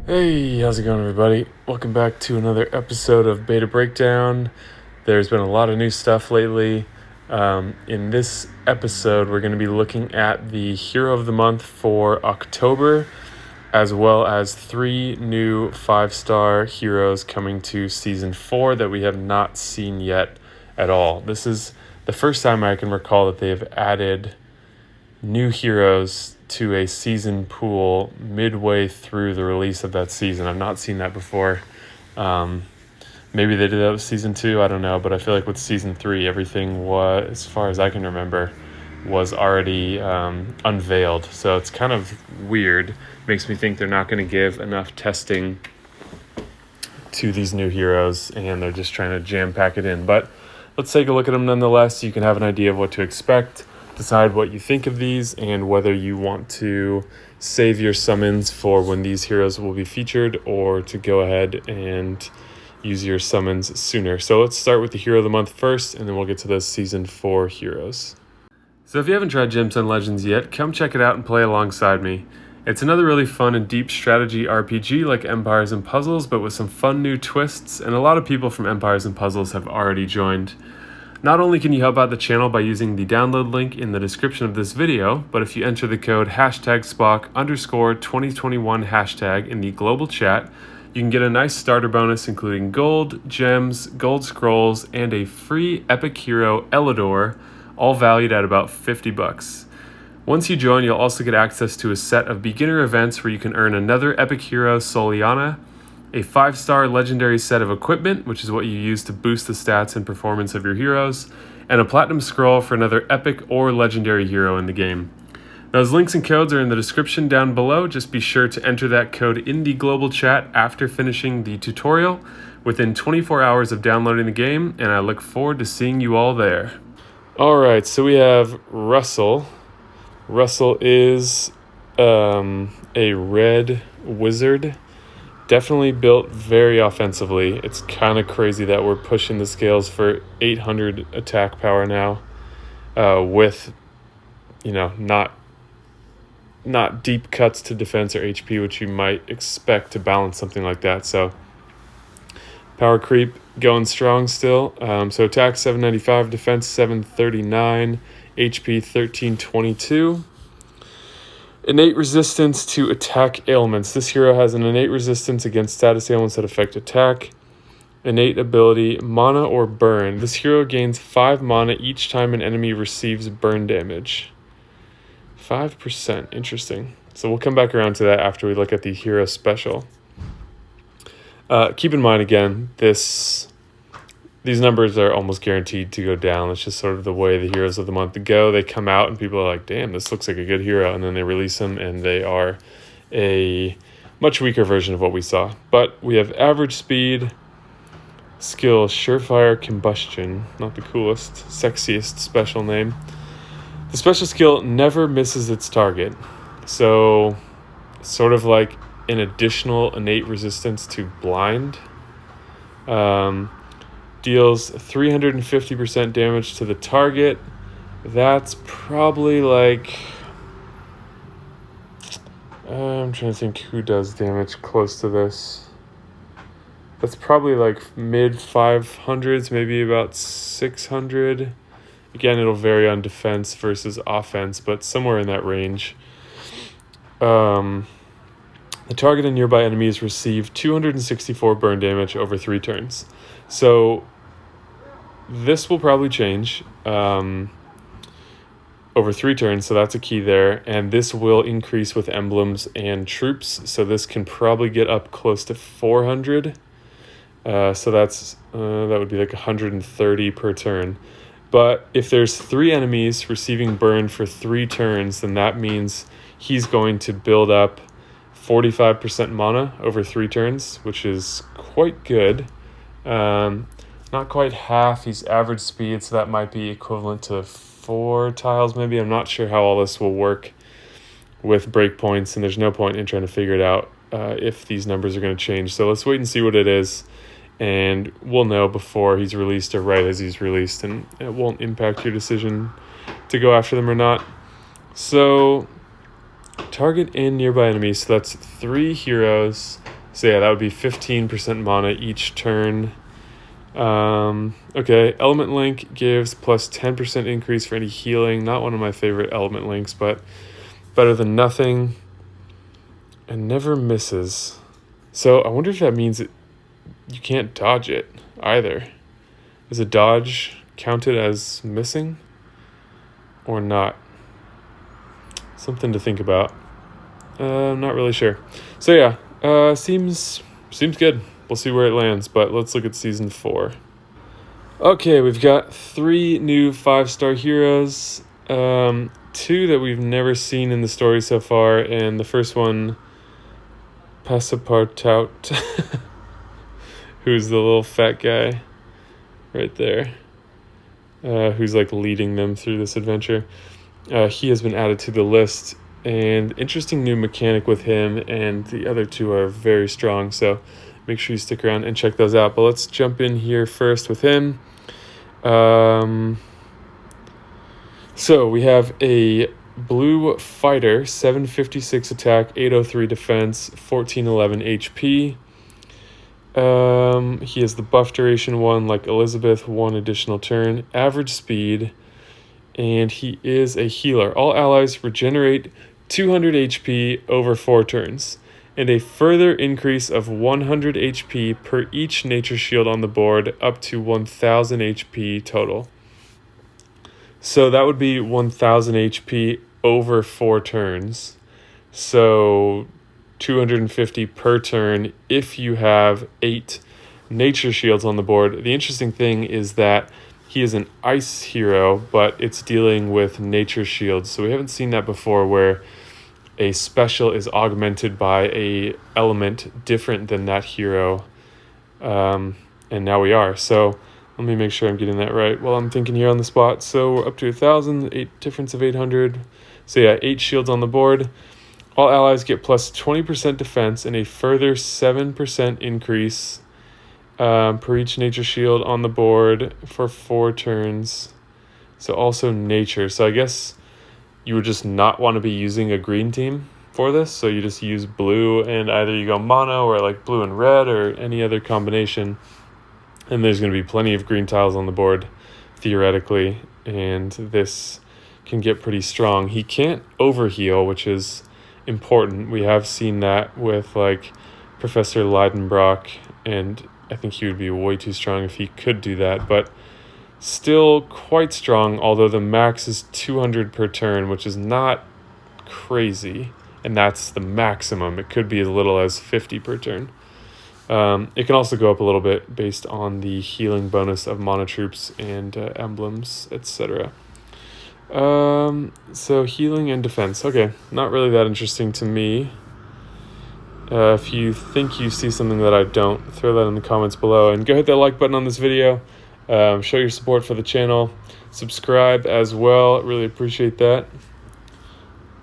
Hey, how's it going, everybody? Welcome back to another episode of Beta Breakdown. There's been a lot of new stuff lately. In this episode, we're going to be looking at the Hero of the Month for October, as well as 3 new 5-star heroes coming to Season 4 that we have not seen yet at all. This is the first time I can recall that they've added new heroes to a season pool midway through the release of that season. I've not seen that before. Maybe they did that with season 2, I don't know, but I feel like with season 3, everything was, as far as I can remember, was already unveiled. So it's kind of weird. Makes me think they're not going to give enough testing to these new heroes, and they're just trying to jam pack it in. But let's take a look at them nonetheless, so you can have an idea of what to expect. Decide what you think of these and whether you want to save your summons for when these heroes will be featured, or to go ahead and use your summons sooner. So let's start with the Hero of the Month first, and then we'll get to those Season 4 heroes. So if you haven't tried Gemstone Legends yet, come check it out and play alongside me. It's another really fun and deep strategy RPG like Empires and Puzzles, but with some fun new twists, and a lot of people from Empires and Puzzles have already joined. Not only can you help out the channel by using the download link in the description of this video, but if you enter the code #Spock_2021 in the global chat, you can get a nice starter bonus including gold, gems, gold scrolls, and a free epic hero Elidor, all valued at about $50. Once you join, you'll also get access to a set of beginner events where you can earn another epic hero Soliana, a 5-star legendary set of equipment, which is what you use to boost the stats and performance of your heroes, and a platinum scroll for another epic or legendary hero in the game. Those links and codes are in the description down below. Just be sure to enter that code in the global chat after finishing the tutorial within 24 hours of downloading the game, and I look forward to seeing you all there. Alright, so we have Russell. Russell is a red wizard. Definitely built very offensively. It's kind of crazy that we're pushing the scales for 800 attack power now, with, not deep cuts to defense or HP, which you might expect to balance something like that. So power creep going strong still. So attack 795, defense 739, HP 1322. Innate resistance to attack ailments. This hero has an innate resistance against status ailments that affect attack. Innate ability, mana or burn. This hero gains 5 mana each time an enemy receives burn damage. 5%, interesting. So we'll come back around to that after we look at the hero special. Keep in mind again, these numbers are almost guaranteed to go down. It's just sort of the way the Heroes of the Month go. They come out and people are like, damn, this looks like a good hero. And then they release them and they are a much weaker version of what we saw. But we have average speed, skill, surefire combustion. Not the coolest, sexiest special name. The special skill never misses its target. So sort of like an additional innate resistance to blind. Deals 350% damage to the target. That's probably like... I'm trying to think who does damage close to this. That's probably like mid 500s, maybe about 600. Again, it'll vary on defense versus offense, but somewhere in that range. The target and nearby enemies receive 264 burn damage over 3 turns. So this will probably change over 3 turns, so that's a key there. And this will increase with emblems and troops, so this can probably get up close to 400. So that would be like 130 per turn. But if there's 3 enemies receiving burn for 3 turns, then that means he's going to build up 45% mana over 3 turns, which is quite good. Not quite half. He's average speed, so that might be equivalent to 4 tiles maybe. I'm not sure how all this will work with breakpoints, and there's no point in trying to figure it out if these numbers are going to change. So let's wait and see what it is, and we'll know before he's released or right as he's released, and it won't impact your decision to go after them or not. So target and nearby enemies, so that's 3 heroes So yeah, that would be 15% mana each turn. Okay, Element Link gives plus 10% increase for any healing. Not one of my favorite Element Links, but better than nothing. And never misses. So I wonder if that means that you can't dodge it either. Is a dodge counted as missing or not? Something to think about. I'm not really sure. So yeah, seems good. We'll see where it lands, but let's look at Season 4. Okay, we've got 3 new 5-star heroes. 2 that we've never seen in the story so far, and the first one, Passepartout, who's the little fat guy right there, who's like leading them through this adventure. He has been added to the list, and interesting new mechanic with him, and the other 2 are very strong, so make sure you stick around and check those out. But let's jump in here first with him. So we have a blue fighter, 756 attack, 803 defense, 1411 HP. He has the buff duration 1 like Elizabeth, 1 additional turn, average speed, and he is a healer. All allies regenerate 200 HP over 4 turns, and a further increase of 100 HP per each nature shield on the board, up to 1000 HP total. So that would be 1000 HP over 4 turns. So 250 per turn if you have 8 nature shields on the board. The interesting thing is that he is an ice hero, but it's dealing with nature shields. So we haven't seen that before, where a special is augmented by a element different than that hero. And now we are. So let me make sure I'm getting that right while I'm thinking here on the spot. So we're up to 1,000, 8 difference of 800. So yeah, 8 shields on the board. All allies get plus 20% defense and a further 7% increase per each nature shield on the board for 4 turns. So also nature. So I guess you would just not want to be using a green team for this. So you just use blue, and either you go mono or like blue and red or any other combination. And there's going to be plenty of green tiles on the board, theoretically, and this can get pretty strong. He can't overheal, which is important. We have seen that with like Professor Leidenbrock, and I think he would be way too strong if he could do that, but still quite strong, although the max is 200 per turn, which is not crazy, and that's the maximum. It could be as little as 50 per turn. It can also go up a little bit based on the healing bonus of mana troops and emblems, etc. So healing and defense. Okay, not really that interesting to me. If you think you see something that I don't, throw that in the comments below, and go hit that like button on this video. Show your support for the channel. Subscribe as well. Really appreciate that.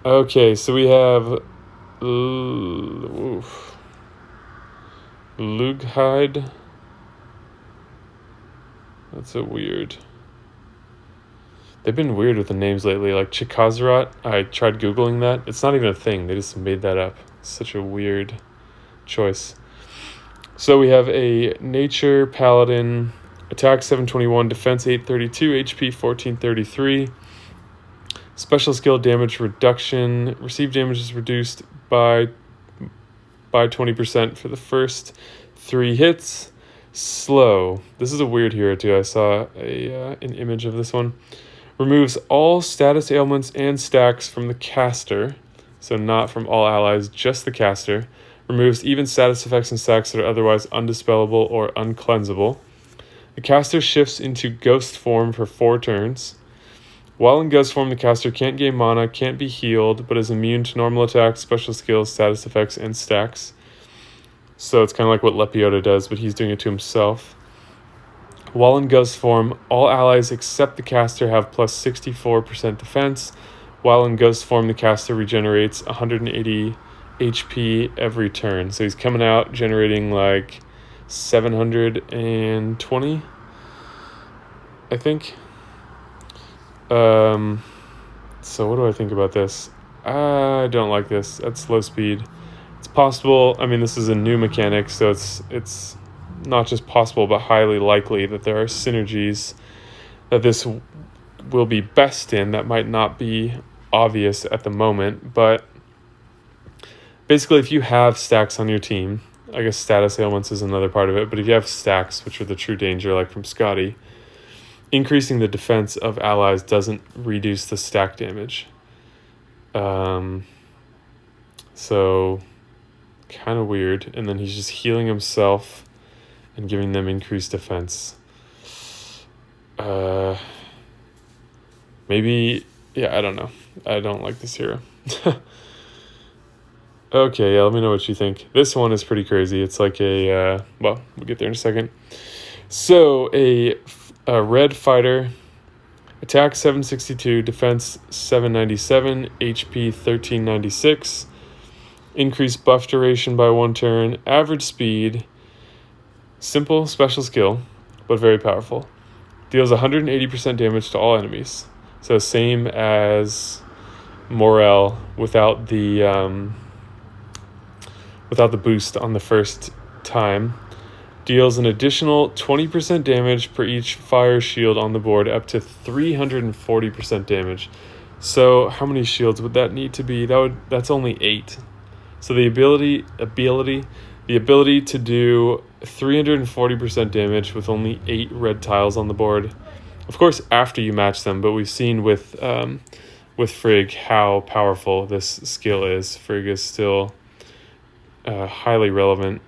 Okay, so we have Lughide. That's a weird. They've been weird with the names lately, like Chikazarat. I tried Googling that. It's not even a thing. They just made that up. It's such a weird choice. So we have a Nature Paladin, attack 721, defense 832, HP 1433. Special skill damage reduction. Received damage is reduced by 20% for the first 3 hits. Slow. This is a weird hero too. I saw an image of this one. Removes all status ailments and stacks from the caster. So not from all allies, just the caster. Removes even status effects and stacks that are otherwise undispellable or uncleansable. The caster shifts into ghost form for 4 turns. While in ghost form, the caster can't gain mana, can't be healed, but is immune to normal attacks, special skills, status effects, and stacks. So it's kind of like what Lepiota does, but he's doing it to himself. While in ghost form, all allies except the caster have plus 64% defense. While in ghost form, the caster regenerates 180 HP every turn. So he's coming out generating like 720, I think. So what do I think about this? I don't like this. At slow speed. It's possible. I mean, this is a new mechanic, so it's not just possible, but highly likely that there are synergies that this will be best in that might not be obvious at the moment. But basically, if you have stacks on your team, I guess status ailments is another part of it, but if you have stacks, which are the true danger, like from Scotty, increasing the defense of allies doesn't reduce the stack damage. So kind of weird. And then he's just healing himself and giving them increased defense. Maybe, yeah, I don't know. I don't like this hero. Okay, yeah, let me know what you think. This one is pretty crazy. It's like well, we'll get there in a second. So a red fighter, attack 762, defense 797, HP 1396, increased buff duration by 1 turn, average speed, simple special skill, but very powerful. Deals 180% damage to all enemies. So same as Morel without the boost on the first time. Deals an additional 20% damage per each fire shield on the board, up to 340% damage. So how many shields would that need to be? That's only 8. So the ability to do 340% damage with only 8 red tiles on the board. Of course, after you match them, but we've seen with Frigg how powerful this skill is. Frigg is still highly relevant.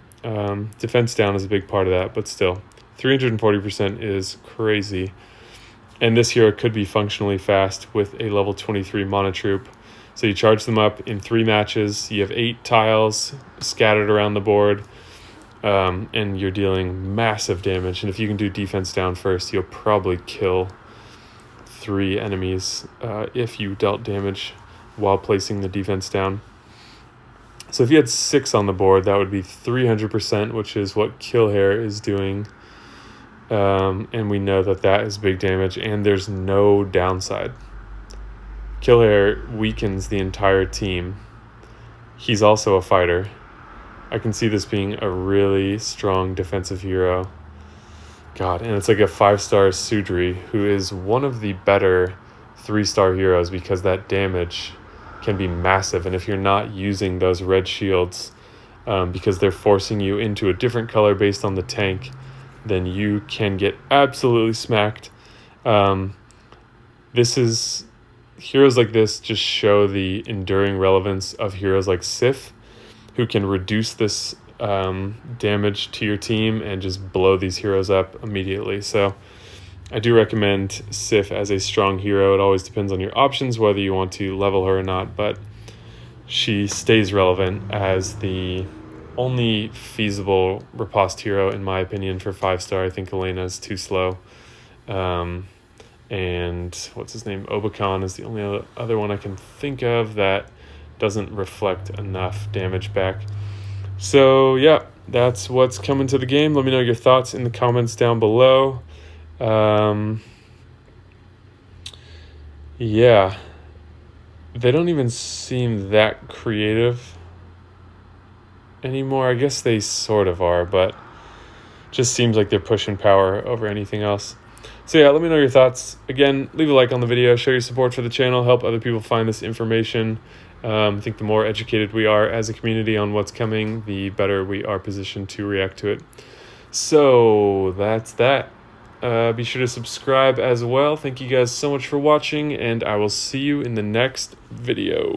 Defense down is a big part of that, but still, 340% is crazy. And this hero could be functionally fast with a level 23 mana troop. So you charge them up in 3 matches. You have 8 tiles scattered around the board, and you're dealing massive damage. And if you can do defense down first, you'll probably kill 3 enemies if you dealt damage while placing the defense down. So if you had 6 on the board, that would be 300%, which is what Killhair is doing. And we know that is big damage, and there's no downside. Killhair weakens the entire team. He's also a fighter. I can see this being a really strong defensive hero. God, and it's like a 5-star Sudri, who is one of the better 3-star heroes because that damage can be massive. And if you're not using those red shields because they're forcing you into a different color based on the tank, then you can get absolutely smacked. Heroes like this just show the enduring relevance of heroes like Sif, who can reduce this damage to your team and just blow these heroes up immediately. So I do recommend Sif as a strong hero. It always depends on your options, whether you want to level her or not, but she stays relevant as the only feasible riposte hero, in my opinion, for 5-star. I think Elena is too slow. And what's his name? Obakan is the only other one I can think of that doesn't reflect enough damage back. So yeah, that's what's coming to the game. Let me know your thoughts in the comments down below. Yeah, they don't even seem that creative anymore. I guess they sort of are, but just seems like they're pushing power over anything else. So yeah, let me know your thoughts. Again, leave a like on the video, show your support for the channel, help other people find this information. I think the more educated we are as a community on what's coming, the better we are positioned to react to it. So that's that. Be sure to subscribe as well. Thank you guys so much for watching, and I will see you in the next video.